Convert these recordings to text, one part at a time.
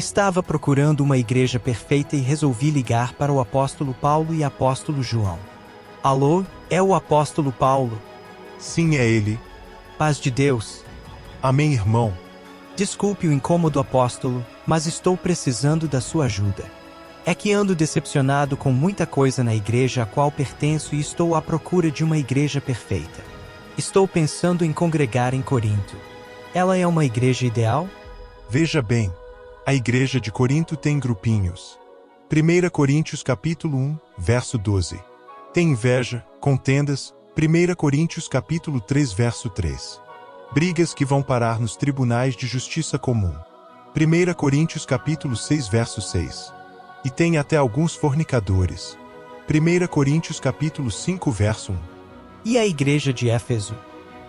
Estava procurando uma igreja perfeita e resolvi ligar para o apóstolo Paulo e apóstolo João. Alô, é o apóstolo Paulo? Sim, é ele. Paz de Deus. Amém, irmão. Desculpe o incômodo, apóstolo, mas estou precisando da sua ajuda. É que ando decepcionado com muita coisa na igreja a qual pertenço e estou à procura de uma igreja perfeita. Estou pensando em congregar em Corinto. Ela é uma igreja ideal? Veja bem, a igreja de Corinto tem grupinhos. 1 Coríntios capítulo 1, verso 12. Tem inveja, contendas. 1 Coríntios capítulo 3, verso 3. Brigas que vão parar nos tribunais de justiça comum. 1 Coríntios capítulo 6, verso 6. E tem até alguns fornicadores. 1 Coríntios capítulo 5, verso 1. E a igreja de Éfeso?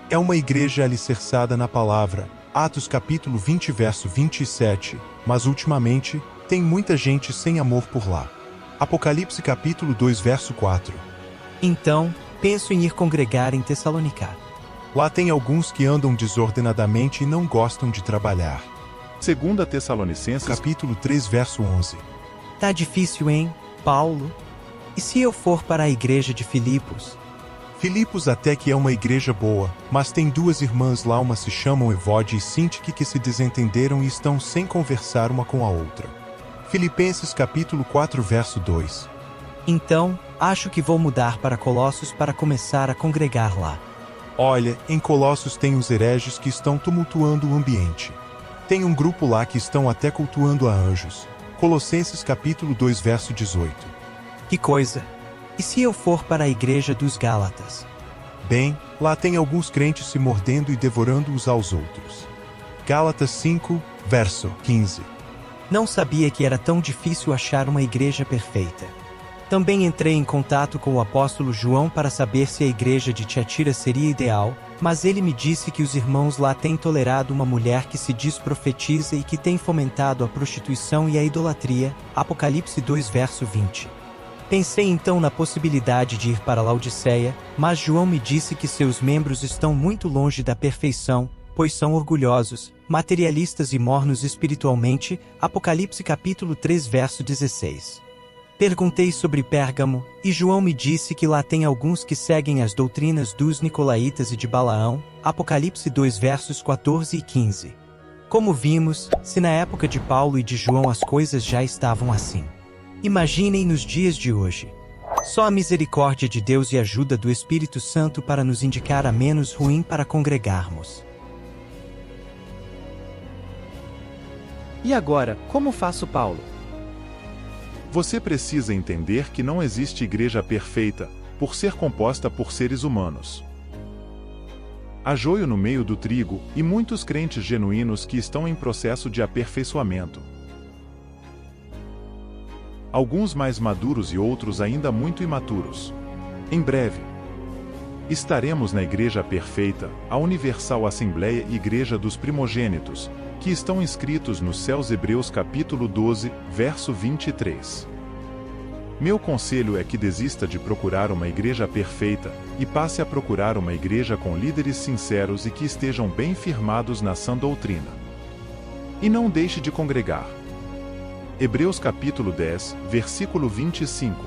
É uma igreja alicerçada na palavra. Atos capítulo 20, verso 27. Mas ultimamente, tem muita gente sem amor por lá. Apocalipse capítulo 2, verso 4. Então, penso em ir congregar em Tessalonicar. Lá tem alguns que andam desordenadamente e não gostam de trabalhar. 2 Tessalonicenses Capítulo 3, verso 11. Tá difícil, hein, Paulo? E se eu for para a igreja de Filipos? Filipos até que é uma igreja boa, mas tem duas irmãs lá, uma se chamam Evode e Sintique, que se desentenderam e estão sem conversar uma com a outra. Filipenses capítulo 4, verso 2. Então, acho que vou mudar para Colossos para começar a congregar lá. Olha, em Colossos tem os hereges que estão tumultuando o ambiente. Tem um grupo lá que estão até cultuando a anjos. Colossenses capítulo 2, verso 18. Que coisa! E se eu for para a igreja dos Gálatas? Bem, lá tem alguns crentes se mordendo e devorando uns aos outros. Gálatas 5, verso 15. Não sabia que era tão difícil achar uma igreja perfeita. Também entrei em contato com o apóstolo João para saber se a igreja de Tiatira seria ideal, mas ele me disse que os irmãos lá têm tolerado uma mulher que se diz profetiza e que tem fomentado a prostituição e a idolatria. Apocalipse 2, verso 20. Pensei então na possibilidade de ir para Laodiceia, mas João me disse que seus membros estão muito longe da perfeição, pois são orgulhosos, materialistas e mornos espiritualmente. Apocalipse capítulo 3, verso 16. Perguntei sobre Pérgamo, e João me disse que lá tem alguns que seguem as doutrinas dos Nicolaítas e de Balaão. Apocalipse 2, versos 14 e 15. Como vimos, se na época de Paulo e de João as coisas já estavam assim, imaginem nos dias de hoje. Só a misericórdia de Deus e a ajuda do Espírito Santo para nos indicar a menos ruim para congregarmos. E agora, como faço, Paulo? Você precisa entender que não existe igreja perfeita, por ser composta por seres humanos. Há joio no meio do trigo, e muitos crentes genuínos que estão em processo de aperfeiçoamento. Alguns mais maduros e outros ainda muito imaturos. Em breve, estaremos na Igreja Perfeita, a Universal Assembleia e Igreja dos Primogênitos, que estão inscritos nos céus. Hebreus capítulo 12, verso 23. Meu conselho é que desista de procurar uma igreja perfeita, e passe a procurar uma igreja com líderes sinceros e que estejam bem firmados na sã doutrina. E não deixe de congregar. Hebreus capítulo 10, versículo 25.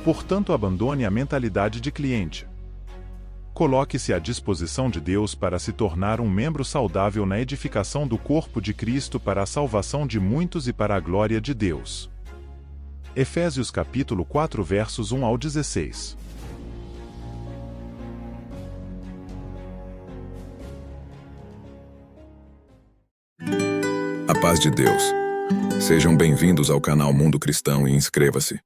Portanto, abandone a mentalidade de cliente. Coloque-se à disposição de Deus para se tornar um membro saudável na edificação do corpo de Cristo para a salvação de muitos e para a glória de Deus. Efésios capítulo 4, versos 1 ao 16. A paz de Deus. Sejam bem-vindos ao canal Mundo Cristão e inscreva-se.